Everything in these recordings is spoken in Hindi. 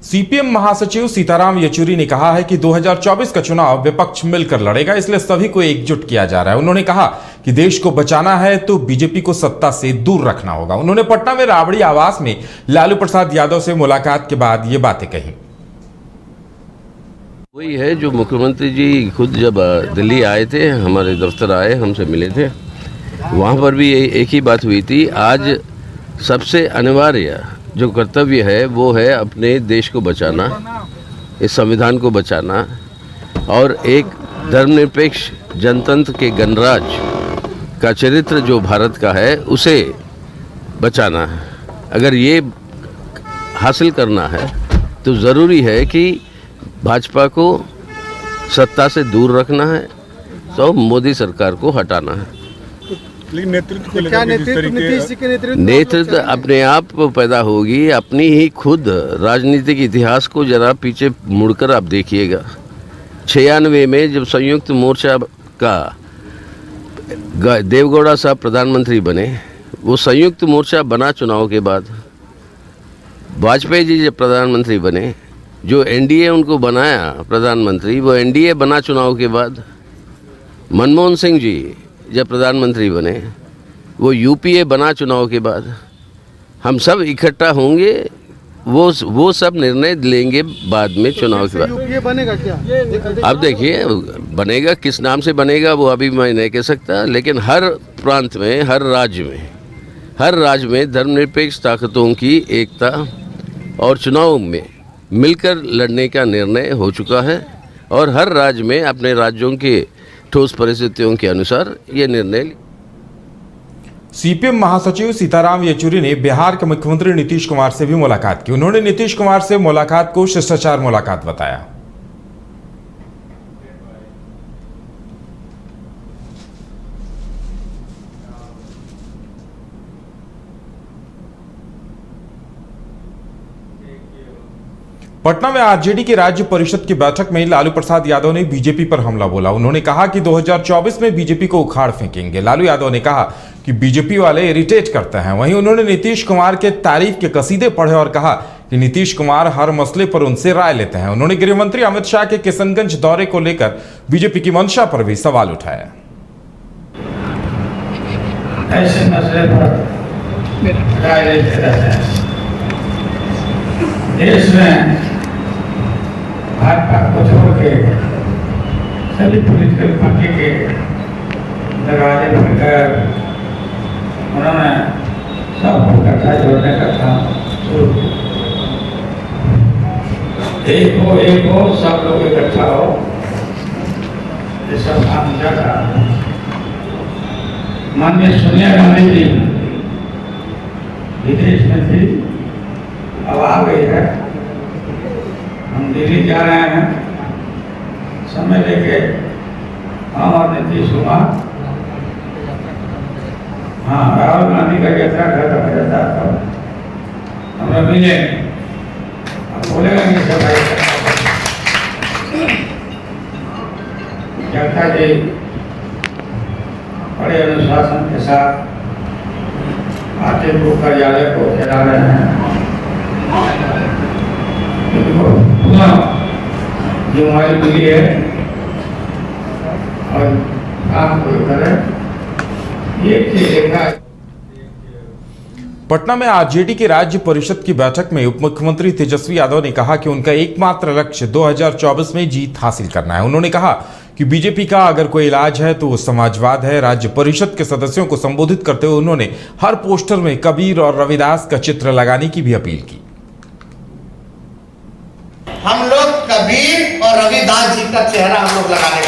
सीपीएम महासचिव सीताराम येचुरी ने कहा है कि 2024 का चुनाव विपक्ष मिलकर लड़ेगा, इसलिए सभी को एकजुट किया जा रहा है। उन्होंने कहा कि देश को बचाना है तो बीजेपी को सत्ता से दूर रखना होगा। उन्होंने पटना में राबड़ी आवास में लालू प्रसाद यादव से मुलाकात के बाद ये बातें कही। वही है जो मुख्यमंत्री जी खुद जब दिल्ली आए थे, हमारे दफ्तर आए, हमसे मिले थे, वहाँ पर भी एक ही बात हुई थी। आज सबसे अनिवार्य जो कर्तव्य है वो है अपने देश को बचाना, इस संविधान को बचाना और एक धर्मनिरपेक्ष जनतंत्र के गणराज का चरित्र जो भारत का है उसे बचाना है। अगर ये हासिल करना है तो ज़रूरी है कि भाजपा को सत्ता से दूर रखना है, तो मोदी सरकार को हटाना है। नेतृत्व अपने आप पैदा होगी, अपनी ही खुद राजनीतिक इतिहास को जरा पीछे मुड़कर आप देखिएगा। 96 में जब संयुक्त मोर्चा का देवगौड़ा साहब प्रधानमंत्री बने, वो संयुक्त मोर्चा बना चुनाव के बाद। वाजपेयी जी जब प्रधानमंत्री बने, जो एनडीए उनको बनाया प्रधानमंत्री, वो एनडीए बना चुनाव के बाद। मनमोहन सिंह जी जब प्रधानमंत्री बने, वो यूपीए बना चुनाव के बाद। हम सब इकट्ठा होंगे, वो सब निर्णय लेंगे बाद में चुनाव के बाद। यूपीए बनेगा क्या? अब देखिए बनेगा, किस नाम से बनेगा वो अभी मैं नहीं कह सकता, लेकिन हर प्रांत में, हर राज्य में धर्मनिरपेक्ष ताकतों की एकता और चुनाव में मिलकर लड़ने का निर्णय हो चुका है और हर राज्य में अपने राज्यों के ठोस परिस्थितियों के अनुसार ये निर्णय। सीपीएम महासचिव सीताराम येचुरी ने बिहार के मुख्यमंत्री नीतीश कुमार से भी मुलाकात की। उन्होंने नीतीश कुमार से मुलाकात को शिष्टाचार मुलाकात बताया। पटना में आरजेडी की राज्य परिषद की बैठक में लालू प्रसाद यादव ने बीजेपी पर हमला बोला। उन्होंने कहा कि 2024 में बीजेपी को उखाड़ फेंकेंगे। लालू यादव ने कहा कि बीजेपी वाले इरिटेट करते हैं। वहीं उन्होंने नीतीश कुमार के तारीफ के कसीदे पढ़े और कहा कि नीतीश कुमार हर मसले पर उनसे राय लेते हैं। उन्होंने गृहमंत्री अमित शाह के किशनगंज दौरे को लेकर बीजेपी की मंशा पर भी सवाल उठाया। ऐसे मसले पर राय लेते रहते हैं। देश में भाजपा को छोड़ के सभी पॉलिटिकल पार्टी के दरवाजे पर गए, उन्होंने सबको इकट्ठा जोड़ने का काम शुरू किया। एक हो सब लोग इकट्ठा हो, ये सब काम चल रहा है। माननीय सोनिया गांधी जी विदेश में थी, अब आ गई है। हम दिल्ली जा रहे हैं, समय लेके हम और नीतीश कुमार, हाँ राहुल गांधी का जैसा घर का जाता था, हम मिले, अब बोलेगा कि सफाई जनता जी बड़े अनुशासन के साथ पार्टी को कार्यालय को चला रहे हैं। जो हमारी मिली है और काम को करें, ये देखा। पटना में आरजेडी की राज्य परिषद की बैठक में उप मुख्यमंत्री तेजस्वी यादव ने कहा कि उनका एकमात्र लक्ष्य 2024 में जीत हासिल करना है। उन्होंने कहा कि बीजेपी का अगर कोई इलाज है तो वो समाजवाद है। राज्य परिषद के सदस्यों को संबोधित करते हुए उन्होंने हर पोस्टर में कबीर और रविदास का चित्र लगाने की भी अपील की। हम लोग कबीर और रविदास जी का चेहरा हम लोग लगाने का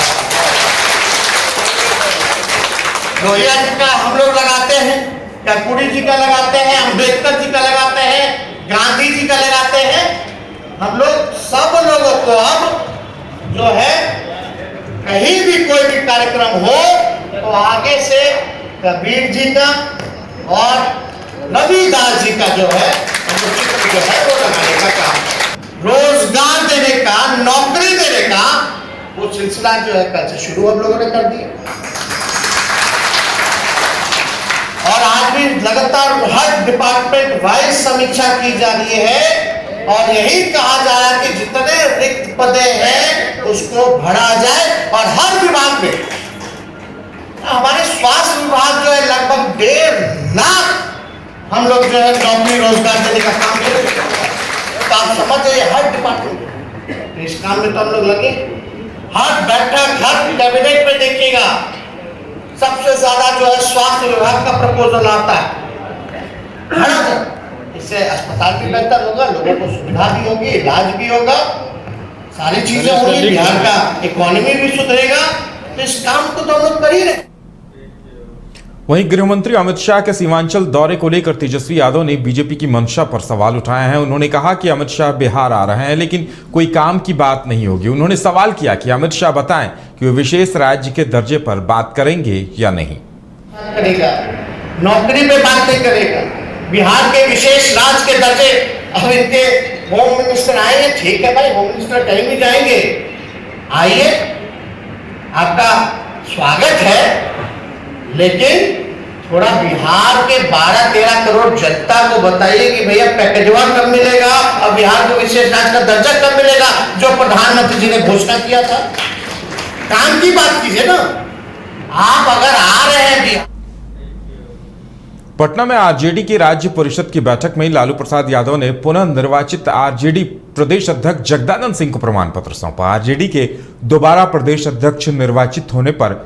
लोहिया जी का हम लोग लगाते हैं, कर्पूरी जी का लगाते हैं, अम्बेडकर जी का लगाते हैं, गांधी जी का लगाते हैं। हम लोग सब लोगों को अब जो है कहीं भी कोई भी कार्यक्रम हो तो आगे से कबीर जी का और रविदास जी का जो है चित्र जो है वो लगाने का काम, रोजगार देने का, नौकरी देने का वो सिलसिला जो है कल से शुरू हम लोगों ने कर दिया। और आज भी लगातार हर डिपार्टमेंट वाइज समीक्षा की जा रही है और यही कहा जा रहा है कि जितने रिक्त पदे हैं उसको भरा जाए और हर विभाग में हमारे स्वास्थ्य विभाग जो है लगभग 1.5 लाख हम लोग जो है नौकरी रोजगार देने का काम करेंगे। तो आप समझ जाइए हर डिपार्टमेंट इस काम में तो हम लोग लगे। हर बैठक हर कैबिनेट में देखिएगा सबसे ज्यादा जो है स्वास्थ्य विभाग का प्रपोजल आता है। इससे अस्पताल भी बेहतर होगा, लोगों को सुविधा भी होगी, इलाज भी होगा, सारी चीजें होंगी, बिहार का इकोनॉमी भी सुधरेगा। तो इस काम को तो हम लोग कर ही रहे। वहीं गृहमंत्री अमित शाह के सीमांचल दौरे को लेकर तेजस्वी यादव ने बीजेपी की मंशा पर सवाल उठाए हैं। उन्होंने कहा कि अमित शाह बिहार आ रहे हैं लेकिन कोई काम की बात नहीं होगी। उन्होंने सवाल किया कि अमित शाह बताएं कि वे विशेष राज्य के दर्जे पर बात करेंगे या नहीं। करेगा नौकरी पे बात नहीं करेगा। बिहार के विशेष राज्य के दर्जे, अब इनके होम मिनिस्टर आएंगे, ठीक है भाई, होम मिनिस्टर कहीं भी जाएंगे, आइए, आपका स्वागत है, लेकिन थोड़ा बिहार के 12-13 करोड़ जनता को बताइए कि भैया पैकेजवा कब मिलेगा और बिहार को विशेष राज्य का दर्जा कब मिलेगा, जो प्रधानमंत्री जी ने घोषणा किया था। काम की बात कीजिए ना। आप अगर आ रहे हैं बिहार। पटना में आरजेडी की राज्य परिषद की बैठक में लालू प्रसाद यादव ने पुनः निर्वाचित आरजेडी प्रदेश अध्यक्ष जगदानंद सिंह को प्रमाण पत्र सौंपा। आरजेडी के दोबारा प्रदेश अध्यक्ष निर्वाचित होने पर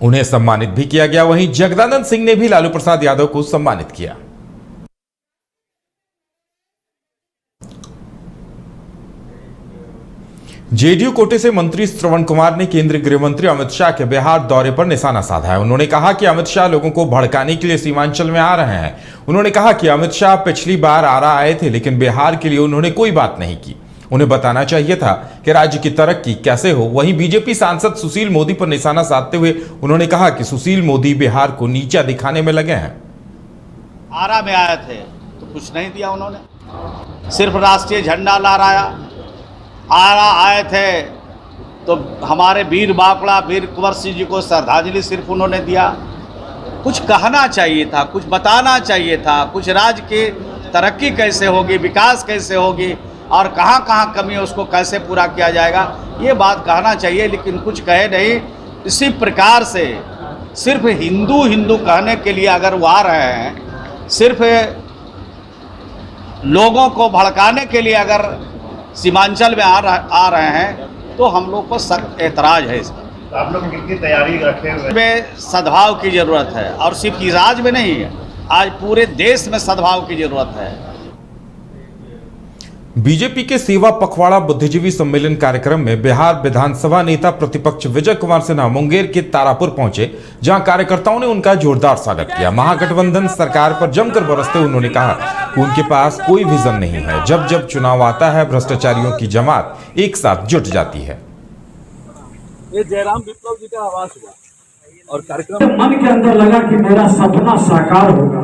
उन्हें सम्मानित भी किया गया। वहीं जगदानंद सिंह ने भी लालू प्रसाद यादव को सम्मानित किया। जेडीयू कोटे से मंत्री श्रवण कुमार ने केंद्रीय गृह मंत्री अमित शाह के बिहार दौरे पर निशाना साधा है। उन्होंने कहा कि अमित शाह लोगों को भड़काने के लिए सीमांचल में आ रहे हैं। उन्होंने कहा कि अमित शाह पिछली बार आरा आए थे लेकिन बिहार के लिए उन्होंने कोई बात नहीं की। उन्हें बताना चाहिए था कि राज्य की तरक्की कैसे हो। वहीं बीजेपी सांसद सुशील मोदी पर निशाना साधते हुए उन्होंने कहा कि सुशील मोदी बिहार को नीचा दिखाने में लगे हैं। आरा में आए थे तो कुछ नहीं दिया उन्होंने, सिर्फ राष्ट्रीय झंडा लहराया। आरा आए थे तो हमारे वीर बापड़ा वीर कुंवर सिंह जी को श्रद्धांजलि सिर्फ उन्होंने दिया। कुछ कहना चाहिए था, कुछ बताना चाहिए था, कुछ राज्य की तरक्की कैसे होगी, विकास कैसे होगी और कहाँ कहाँ कमी है उसको कैसे पूरा किया जाएगा, ये बात कहना चाहिए, लेकिन कुछ कहे नहीं। इसी प्रकार से सिर्फ हिंदू हिंदू कहने के लिए अगर वो आ रहे हैं, सिर्फ लोगों को भड़काने के लिए अगर सीमांचल में आ रहे हैं तो हम लोग को सख्त एतराज है इसका। आप लोग कितनी तैयारी रखे हुए? में सद्भाव की जरूरत है और सिर्फ इस राज्य में नहीं है, आज पूरे देश में सद्भाव की जरूरत है। बीजेपी के सेवा पखवाड़ा बुद्धिजीवी सम्मेलन कार्यक्रम में बिहार विधानसभा नेता प्रतिपक्ष विजय कुमार सिन्हा मुंगेर के तारापुर पहुंचे, जहां कार्यकर्ताओं ने उनका जोरदार स्वागत किया। महागठबंधन सरकार पर जमकर बरसते उन्होंने कहा कि उनके पास कोई विजन नहीं है। जब जब चुनाव आता है भ्रष्टाचारियों की जमात एक साथ जुट जाती है। ये जयराम विप्लव जी का आवाज हुआ और कार्यक्रम मन के अंदर लगा कि मेरा सपना साकार होगा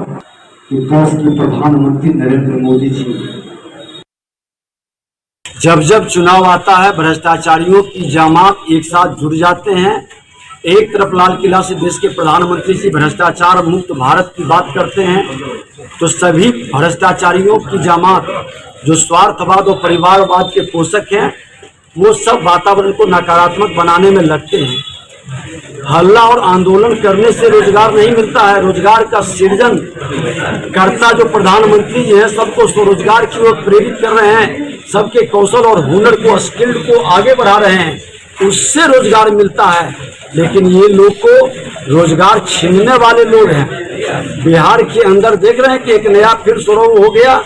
कि देश के प्रधानमंत्री नरेंद्र मोदी जी जब जब चुनाव आता है भ्रष्टाचारियों की जमात एक साथ जुड़ जाते हैं। एक तरफ लाल किला से देश के प्रधानमंत्री जी भ्रष्टाचार मुक्त भारत की बात करते हैं तो सभी भ्रष्टाचारियों की जमात जो स्वार्थवाद और परिवारवाद के पोषक हैं वो सब वातावरण को नकारात्मक बनाने में लगते हैं। हल्ला और आंदोलन करने से रोजगार नहीं मिलता है। रोजगार का सृजन करता जो प्रधानमंत्री जी हैं सबको स्वरोजगार की ओर प्रेरित कर रहे हैं, सबके कौशल और हुनर को स्किल्ड को आगे बढ़ा रहे हैं, उससे रोजगार मिलता है। लेकिन ये लोग को रोजगार छीनने वाले लोग हैं। बिहार के अंदर देख रहे हैं कि एक नया फिर शुरू हो गया,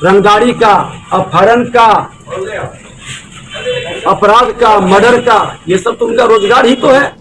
रंगदारी का, अपहरण का, अपराध का, मर्डर का, ये सब तो उनका रोजगार ही तो है।